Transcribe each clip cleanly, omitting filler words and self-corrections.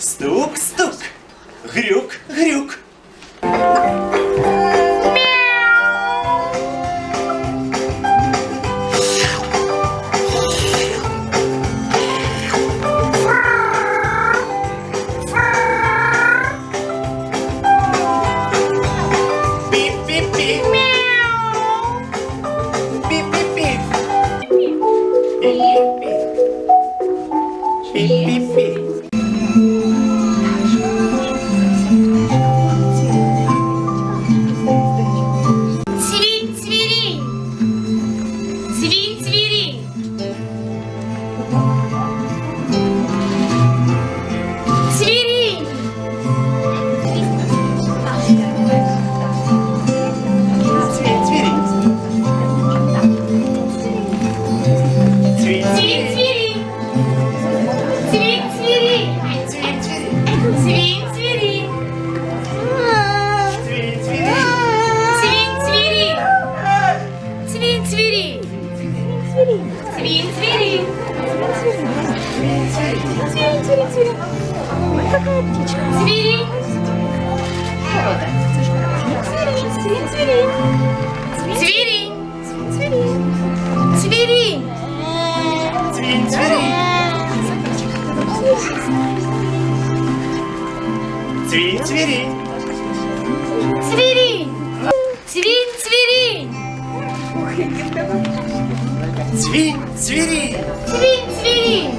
Стук-стук. Грюк-грюк. Піп-піп-піп. Піп-піп-піп. Піп-піп-піп. Піп-піп-піп. Ой, какая птичка. Цвиринь. Цвиринь, цвиринь. Цвиринь. Цвиринь. Цвиринь. Цвинь, цвиринь. Цвинь, цвиринь. Цвиринь. Цвинь, цвиринь. Цвинь, цвиринь. Цвинь, цвиринь.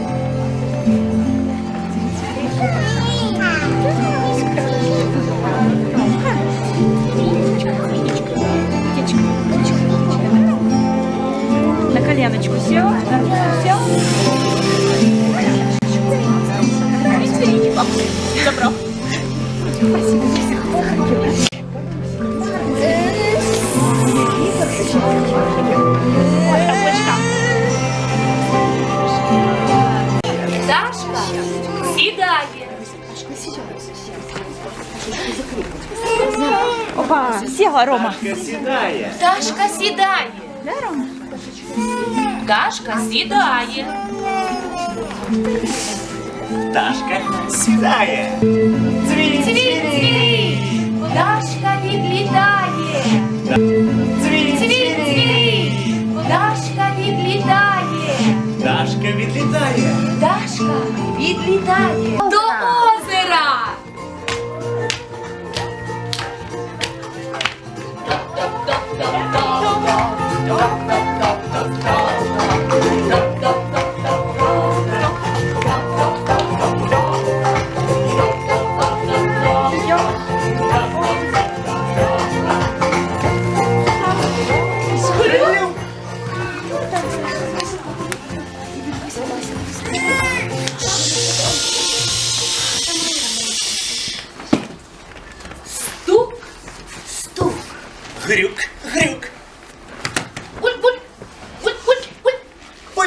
На коленочку сел, на ручку сел. Забрал. Дашка сідає. Опа, села, Рома. Дашка сідає. Дашка сідає. Да, Рома? Дашка сідає. Дашка сідає. Цвинь, Цвінь, цвінь. Дашка відлітає. Цвинь, Цвінь, цвінь. Дашка відлітає. Дашка відлітає. Дашка відлітає до озера. Стук, стук. Грюк, грюк. Буль, буль, буль, буль, буль. Буль.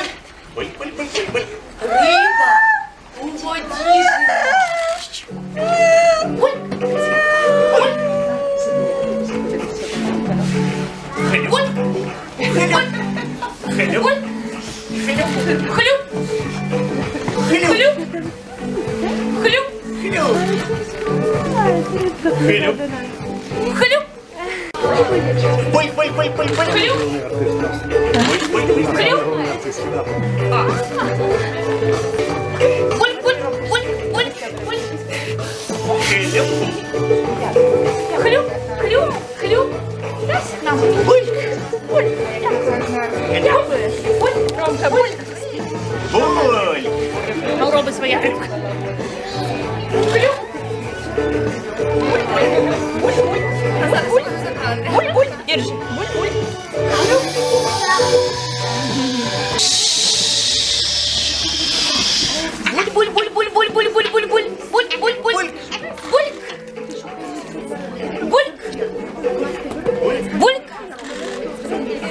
Буль, буль, буль, буль, буль. Риба у воді живе. Буль, буль. Хлюп. Буль, Хлюп. Хлюп. буль. Хлюп. Хлюп, Хлюп. хлюп, хлюп, Хлюп. Хлюп. хлюп, Буль, буль, буль, буль, буль. хлюп, Буль, буль, буль. хлюп. Буль, буль, буль, буль, буль. Хлюп. Хлюп, хлюп, хлюп. Буль. Буль. Ромка, буль. Буль. Ну, роби своя рибка. Хлюп. Назад, буль. Буль, буль. Держи. Буль, буль. Буль, буль, буль, буль, буль, буль, буль, буль, буль, буль, буль, буль. Буль. Буль. Буль.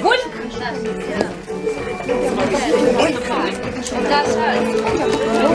Буль. Даша.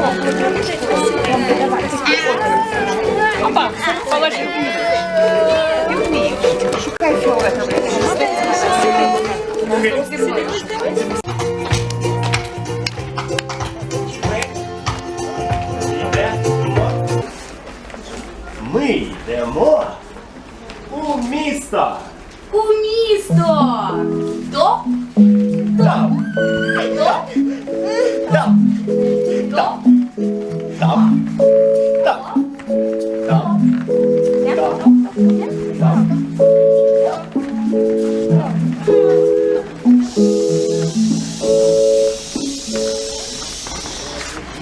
Стоп. Стоп. Стоп. Стоп.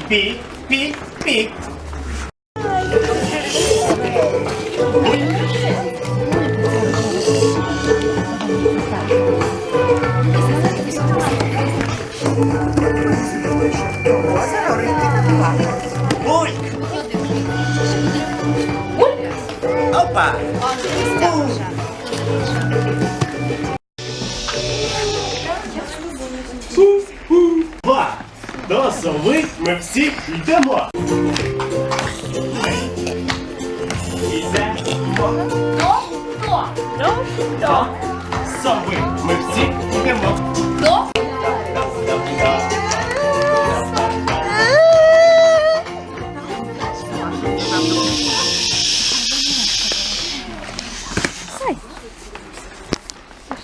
Пик, пик, пик. Бульк. Опа. Ба! До сови ми всі йдемо. Йдемо. До сови ми всі йдемо.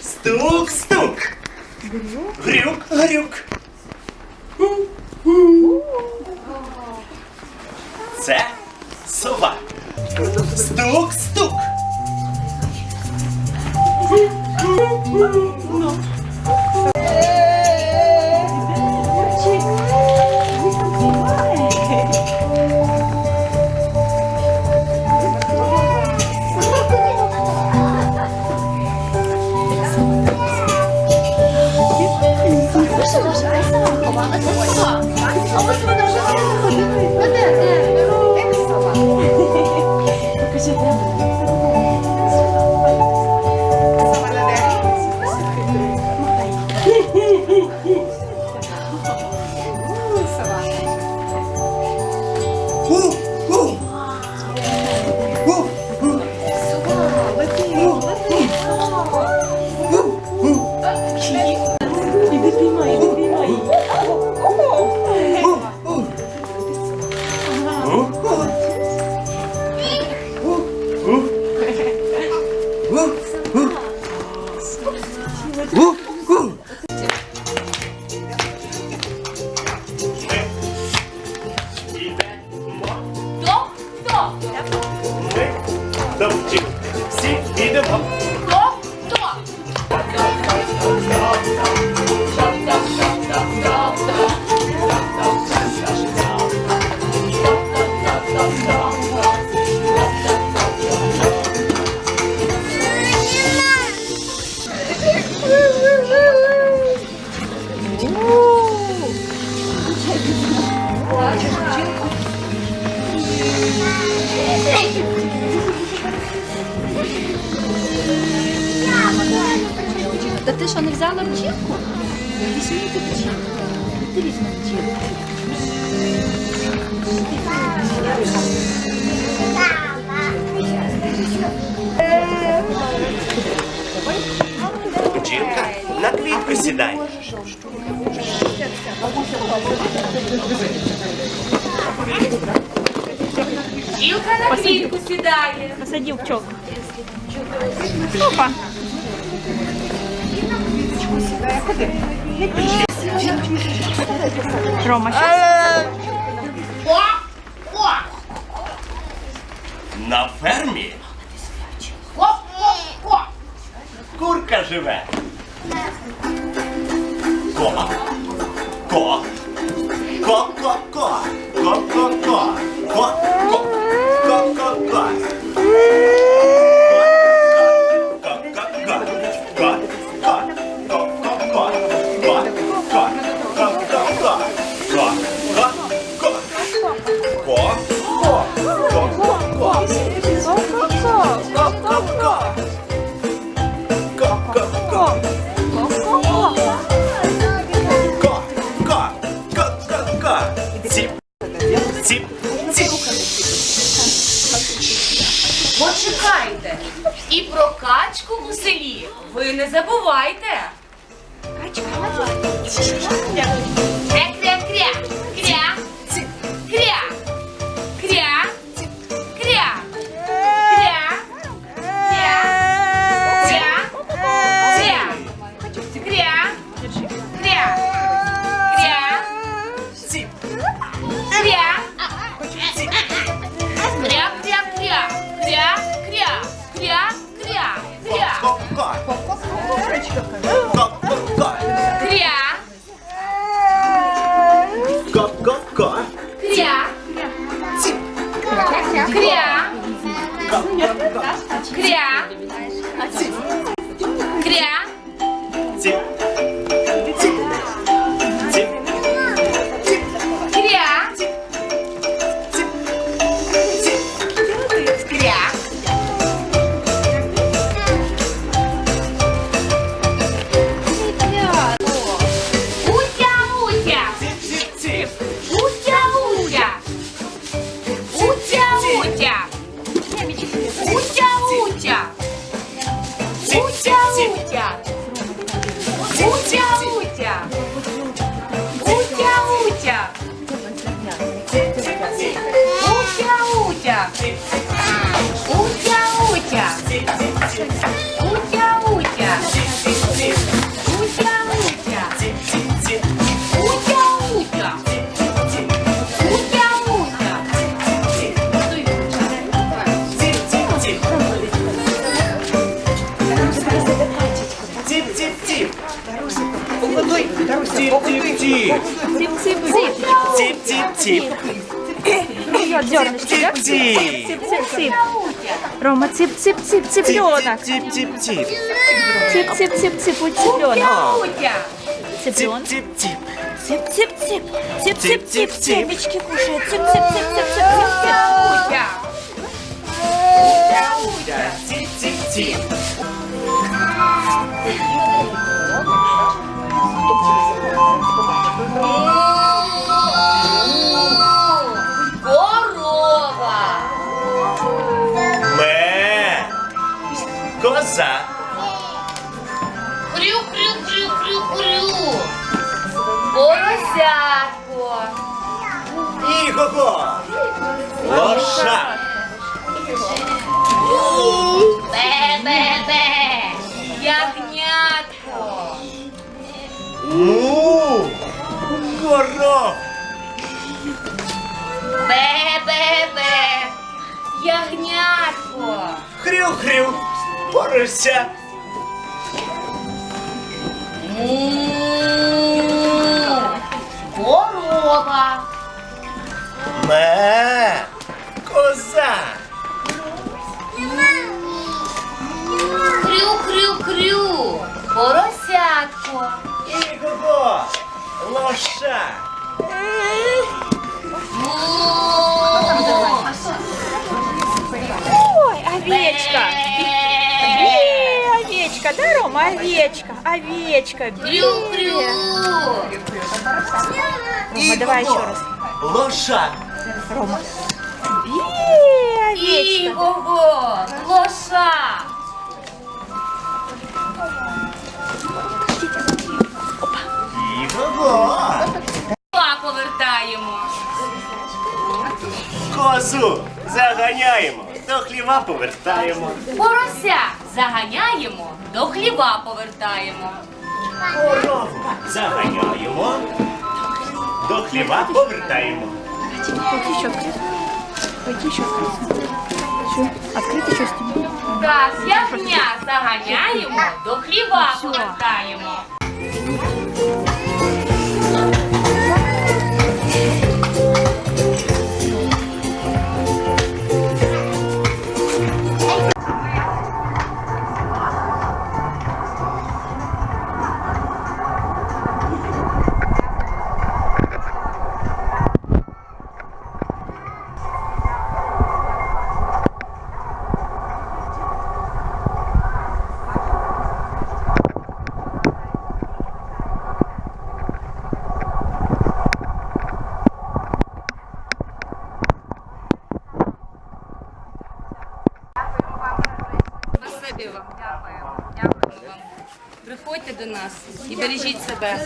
Стук, стук. Грюк, грюк. Це сова. Стук, стук. Всі йдемо. Та ти що, не взяла бджілку? Візьми ти бджілку. Ти візьми бджілку. Бджілка, на квітку сідай. Бджілка на квітку сідає. Посадів пчелку. Опа. Рома, щас. На фермі курка живе. Ко. Ко. Ко-ко-ко. Ко-ко-ко. Ко-ко. Ко-ко-ко. Почекайте. І про качку у селі ви не забувайте. Кря-кря-кря. Кря. Кря. Кря. Кря. Кря. Кря. Кря. Кря. Кря. Кря. Кря. Кря. Кря. Кря. Кря. Ціп. Ціп. Ціп. Кря. Ціп. Ціп. Кря. Утя, утя. Ціп, ціп. Утя, утя. Утя, утя. Утя, утя. Ціп, ціп, Утя, ціп. утя. Утя, утя. Утя, утя. Утя, утя. Утя, утя. Ціп, ціп, ціп. Утя, утя. Ціп, ціп, ціп. Утя, утя. Ціп, ціп, ціп. Утя, утя. Ціп, Утя, утя. ціп. Ціп, ціп, ціп. Ціп, ціп, ціп. Погодуй, Даруся, Ціп, ціп, ціп. Цып-цып-цып. Ціп, ціп, ціп. Её, дёрнышки, да? Ціп, ціп. Цып-цып-цып. Рома, цып-цып-цып, цыпленок. Ціп, ціп, ціп. Цып-цып-цып-цып, у цыпленок. Утя. Цыпленок. Ціп, ціп. Цып-цып-цып. Цып-цып-цып. Цып-цып-цып. Семечки кушает. Цып-цып-цып-цып-цып-цып. Утя. Ціп, ціп, ціп. Корова. Ме. Коза. Хрю, хрю, хрю, хрю, хрю. Поросятко. Ігого. Лоша. Бе-бе-бе. Ягнятко. Му. Коров. Бе-бе-бе. Ягнятко. Хрю-хрю. Порося. Му. Корова. Ме. Коза. Хрю, хрю, хрю. Поросятко. Ігого. Лоша. Му. Ой, овечка. Овечка, да, Рома? Овечка. Овечка. Хрю-хрю. Рома, давай еще раз. Лоша. Рома. Овечка. Ігого. Лоша. Ігого. Па повертаємо. Козу заганяємо. До хліва повертаємо. Порося заганяємо, до хліба повертаємо. Корову заганяємо. До хліва повертаємо. Пойти еще открыть. Пойти еще открыть. Все, открыть еще стену. Так, ягня заганяємо, до хліба повертаємо. Спасибі вам, дякуємо. Дякуємо вам. Приходьте до нас і бережіть себе.